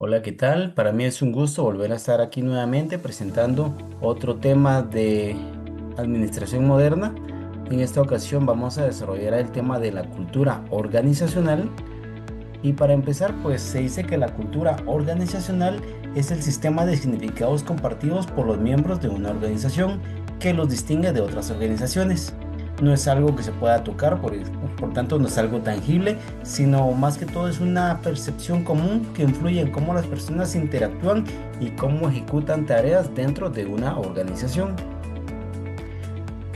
Hola, ¿qué tal? Para mí es un gusto volver a estar aquí nuevamente presentando otro tema de administración moderna. En esta ocasión vamos a desarrollar el tema de la cultura organizacional. Y para empezar, pues se dice que la cultura organizacional es el sistema de significados compartidos por los miembros de una organización que los distingue de otras organizaciones. No es algo que se pueda tocar, por tanto no es algo tangible, sino más que todo es una percepción común que influye en cómo las personas interactúan y cómo ejecutan tareas dentro de una organización.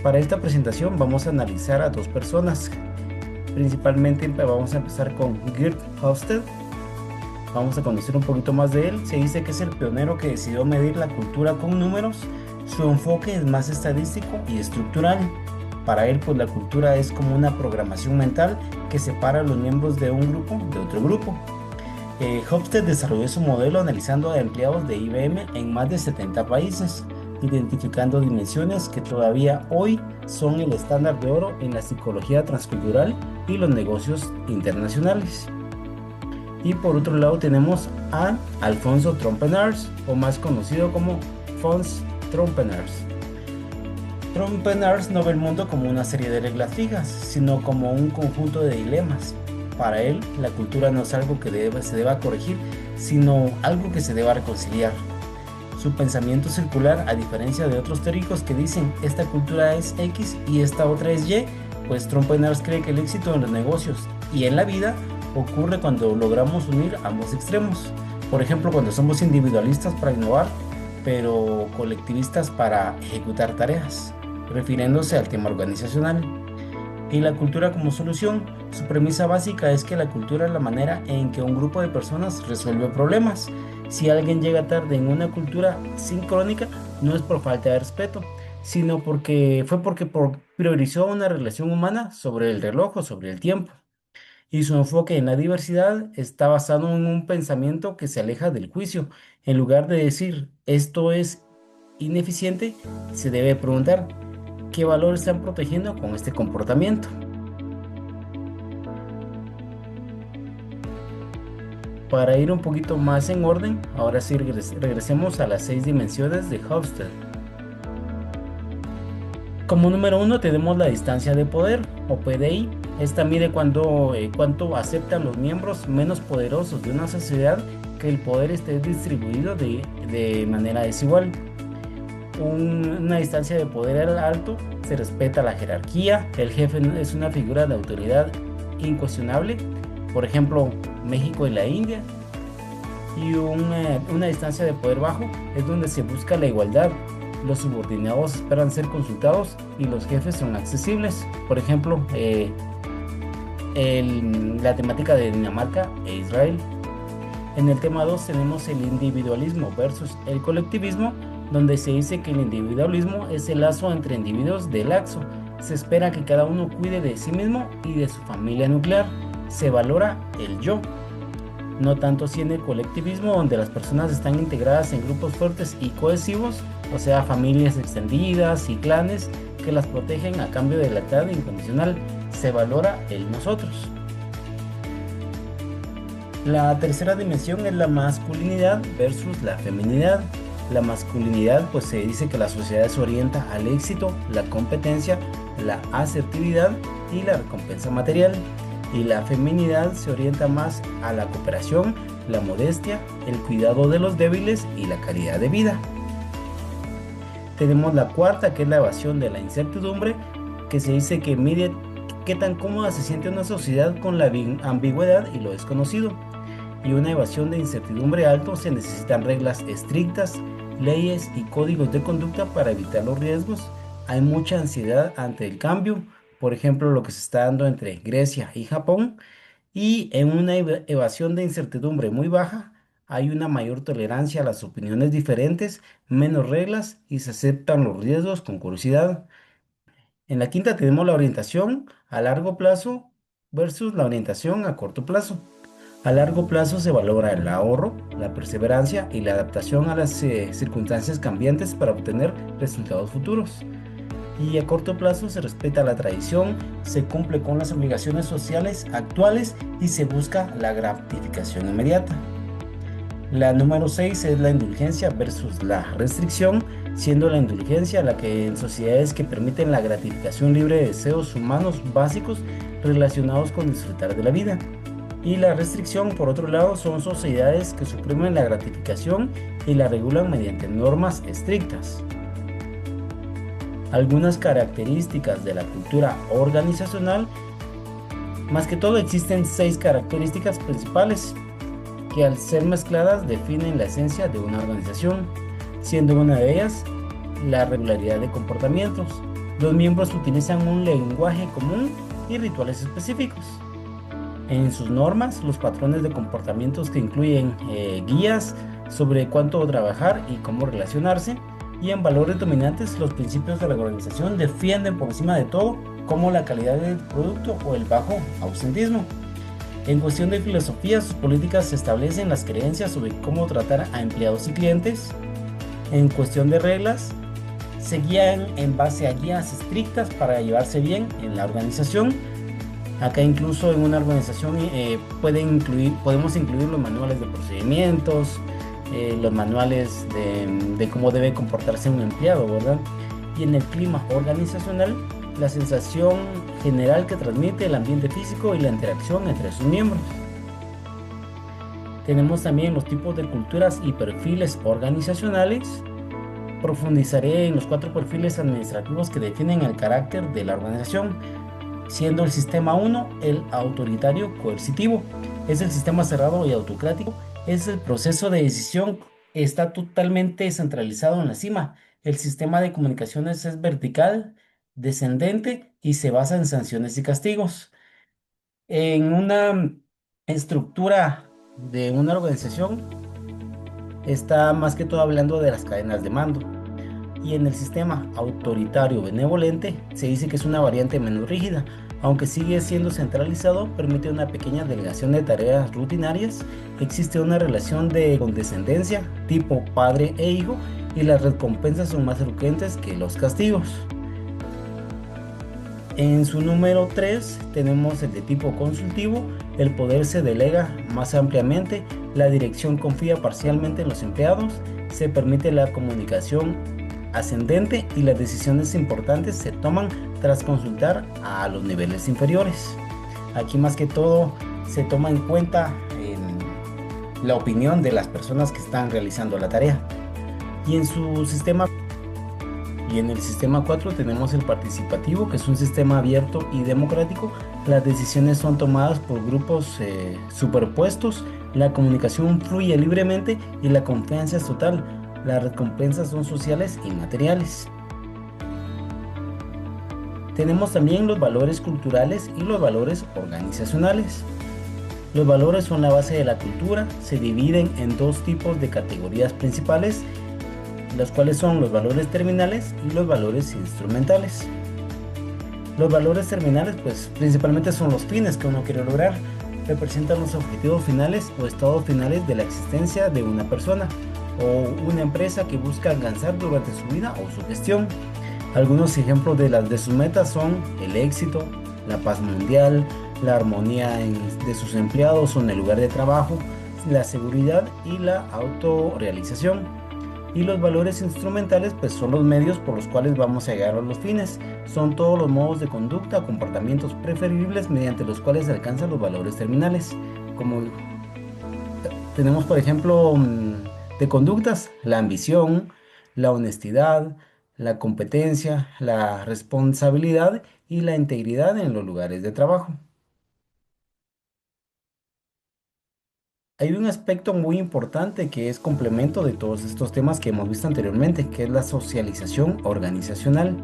Para esta presentación vamos a analizar a dos personas. Principalmente vamos a empezar con Geert Hofstede. Vamos a conocer un poquito más de él. Se dice que es el pionero que decidió medir la cultura con números. Su enfoque es más estadístico y estructural. Para él, pues la cultura es como una programación mental que separa a los miembros de un grupo de otro grupo. Hofstede desarrolló su modelo analizando a empleados de IBM en más de 70 países, identificando dimensiones que todavía hoy son el estándar de oro en la psicología transcultural y los negocios internacionales. Y por otro lado tenemos a Alfonso Trompenaars, o más conocido como Fons Trompenaars. Trompenaars no ve el mundo como una serie de reglas fijas, sino como un conjunto de dilemas. Para él, la cultura no es algo que se deba corregir, sino algo que se deba reconciliar. Su pensamiento circular, a diferencia de otros teóricos que dicen esta cultura es X y esta otra es Y, pues Trompenaars cree que el éxito en los negocios y en la vida ocurre cuando logramos unir ambos extremos. Por ejemplo, cuando somos individualistas para innovar, pero colectivistas para ejecutar tareas, refiriéndose al tema organizacional. Y la cultura como solución, su premisa básica es que la cultura es la manera en que un grupo de personas resuelve problemas. Si alguien llega tarde en una cultura sincrónica, no es por falta de respeto, sino porque priorizó una relación humana sobre el reloj o sobre el tiempo. Y su enfoque en la diversidad está basado en un pensamiento que se aleja del juicio. En lugar de decir esto es ineficiente, se debe preguntar qué valores están protegiendo con este comportamiento. Para ir un poquito más en orden, ahora sí regresemos a las 6 dimensiones de Hofstede. Como número uno tenemos la distancia de poder o PDI. Esta mide cuánto aceptan los miembros menos poderosos de una sociedad que el poder esté distribuido de manera desigual. Una distancia de poder alto, se respeta la jerarquía, el jefe es una figura de autoridad incuestionable, por ejemplo, México y la India. Y una distancia de poder bajo es donde se busca la igualdad. Los subordinados esperan ser consultados y los jefes son accesibles. Por ejemplo, la temática de Dinamarca e Israel. En el tema 2 tenemos el individualismo versus el colectivismo, donde se dice que el individualismo es el lazo entre individuos de laxo. Se espera que cada uno cuide de sí mismo y de su familia nuclear. Se valora el yo. No tanto si en el colectivismo, donde las personas están integradas en grupos fuertes y cohesivos, o sea, familias extendidas y clanes que las protegen a cambio de lealtad incondicional. Se valora el nosotros. La tercera dimensión es la masculinidad versus la feminidad. La masculinidad, pues se dice que la sociedad se orienta al éxito, la competencia, la asertividad y la recompensa material. Y la feminidad se orienta más a la cooperación, la modestia, el cuidado de los débiles y la calidad de vida. Tenemos la cuarta, que es la evasión de la incertidumbre, que se dice que mide qué tan cómoda se siente una sociedad con la ambigüedad y lo desconocido. Y una evasión de incertidumbre alto, se necesitan reglas estrictas, leyes y códigos de conducta para evitar los riesgos. Hay mucha ansiedad ante el cambio, por ejemplo, lo que se está dando entre Grecia y Japón. Y en una evasión de incertidumbre muy baja, hay una mayor tolerancia a las opiniones diferentes, menos reglas y se aceptan los riesgos con curiosidad. En la quinta tenemos la orientación a largo plazo versus la orientación a corto plazo. A largo plazo se valora el ahorro, la perseverancia y la adaptación a las circunstancias cambiantes para obtener resultados futuros. Y a corto plazo se respeta la tradición, se cumple con las obligaciones sociales actuales y se busca la gratificación inmediata. La número 6 es la indulgencia versus la restricción, siendo la indulgencia la que en sociedades que permiten la gratificación libre de deseos humanos básicos relacionados con disfrutar de la vida. Y la restricción, por otro lado, son sociedades que suprimen la gratificación y la regulan mediante normas estrictas. Algunas características de la cultura organizacional. Más que todo existen 6 características principales que al ser mezcladas definen la esencia de una organización, siendo una de ellas la regularidad de comportamientos. Los miembros utilizan un lenguaje común y rituales específicos. En sus normas, los patrones de comportamientos que incluyen guías sobre cuánto trabajar y cómo relacionarse, y en valores dominantes, los principios de la organización defienden por encima de todo como la calidad del producto o el bajo ausentismo. En cuestión de filosofía, sus políticas establecen las creencias sobre cómo tratar a empleados y clientes. En cuestión de reglas, se guían en base a guías estrictas para llevarse bien en la organización. Acá incluso en una organización podemos incluir los manuales de procedimientos, los manuales de cómo debe comportarse un empleado, ¿verdad? Y en el clima organizacional, la sensación general que transmite el ambiente físico y la interacción entre sus miembros. Tenemos también los tipos de culturas y perfiles organizacionales. Profundizaré en los 4 perfiles administrativos que definen el carácter de la organización, siendo el sistema 1 el autoritario coercitivo. Es el sistema cerrado y autocrático. Es el proceso de decisión, está totalmente centralizado en la cima. El sistema de comunicaciones es vertical, descendente y se basa en sanciones y castigos. En una estructura de una organización está más que todo hablando de las cadenas de mando. Y en el sistema autoritario benevolente se dice que es una variante menos rígida, aunque sigue siendo centralizado, permite una pequeña delegación de tareas rutinarias, existe una relación de condescendencia tipo padre e hijo y las recompensas son más frecuentes que los castigos. En su número 3 tenemos el de tipo consultivo, el poder se delega más ampliamente, la dirección confía parcialmente en los empleados, se permite la comunicación ascendente y las decisiones importantes se toman tras consultar a los niveles inferiores. Aquí más que todo se toma en cuenta la opinión de las personas que están realizando la tarea. Y en el sistema 4 tenemos el participativo, que es un sistema abierto y democrático. Las decisiones son tomadas por grupos superpuestos, la comunicación fluye libremente y la confianza es total. Las recompensas son sociales y materiales. Tenemos también los valores culturales y los valores organizacionales. Los valores son la base de la cultura, se dividen en 2 tipos de categorías principales, los cuales son los valores terminales y los valores instrumentales. Los valores terminales, pues principalmente son los fines que uno quiere lograr, representan los objetivos finales o estados finales de la existencia de una persona o una empresa que busca alcanzar durante su vida o su gestión. Algunos ejemplos de sus metas son el éxito, la paz mundial, la armonía de sus empleados o en el lugar de trabajo, la seguridad y la autorrealización. Y los valores instrumentales pues son los medios por los cuales vamos a llegar a los fines. Son todos los modos de conducta o comportamientos preferibles mediante los cuales se alcanzan los valores terminales. Como tenemos por ejemplo de conductas, la ambición, la honestidad, la competencia, la responsabilidad y la integridad en los lugares de trabajo. Hay un aspecto muy importante que es complemento de todos estos temas que hemos visto anteriormente, que es la socialización organizacional.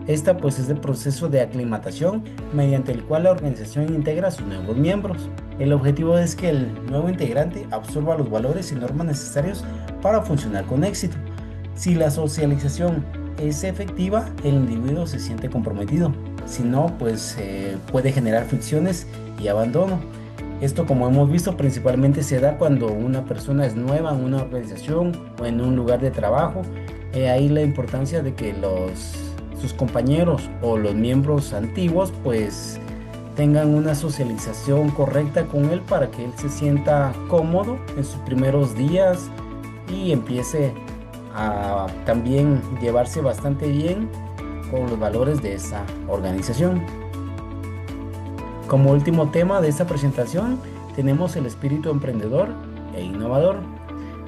Esta pues es el proceso de aclimatación mediante el cual la organización integra a sus nuevos miembros. El objetivo es que el nuevo integrante absorba los valores y normas necesarios para funcionar con éxito. Si la socialización es efectiva, el individuo se siente comprometido. Si no, pues puede generar fricciones y abandono. Esto, como hemos visto, principalmente se da cuando una persona es nueva en una organización o en un lugar de trabajo. Ahí la importancia de que sus compañeros o los miembros antiguos pues tengan una socialización correcta con él para que él se sienta cómodo en sus primeros días y empiece a también llevarse bastante bien con los valores de esa organización. Como último tema de esta presentación, tenemos el espíritu emprendedor e innovador.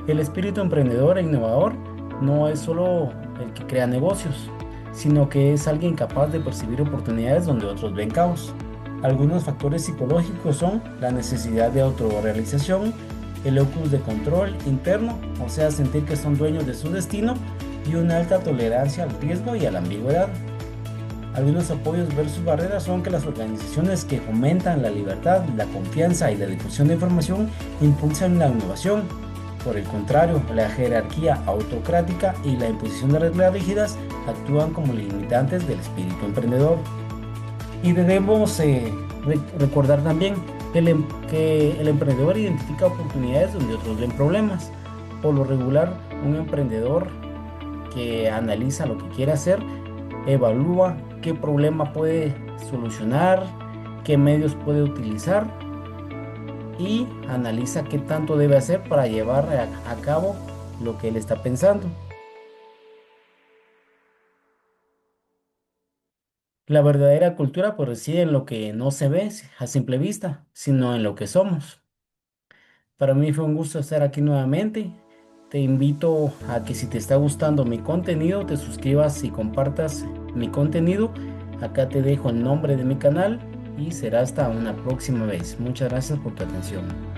El espíritu emprendedor e innovador no es solo el que crea negocios, sino que es alguien capaz de percibir oportunidades donde otros ven caos. Algunos factores psicológicos son la necesidad de autorrealización, el locus de control interno, o sea, sentir que son dueños de su destino, y una alta tolerancia al riesgo y a la ambigüedad. Algunos apoyos versus barreras son que las organizaciones que fomentan la libertad, la confianza y la difusión de información impulsan la innovación. Por el contrario, la jerarquía autocrática y la imposición de reglas rígidas actúan como limitantes del espíritu emprendedor. Y debemos recordar también que el emprendedor identifica oportunidades donde otros ven problemas. Por lo regular, un emprendedor que analiza lo que quiere hacer, evalúa qué problema puede solucionar, qué medios puede utilizar y analiza qué tanto debe hacer para llevar a cabo lo que él está pensando. La verdadera cultura pues reside en lo que no se ve a simple vista, sino en lo que somos. Para mí fue un gusto estar aquí nuevamente. Te invito a que si te está gustando mi contenido, te suscribas y compartas mi contenido. Acá te dejo el nombre de mi canal y será hasta una próxima vez. Muchas gracias por tu atención.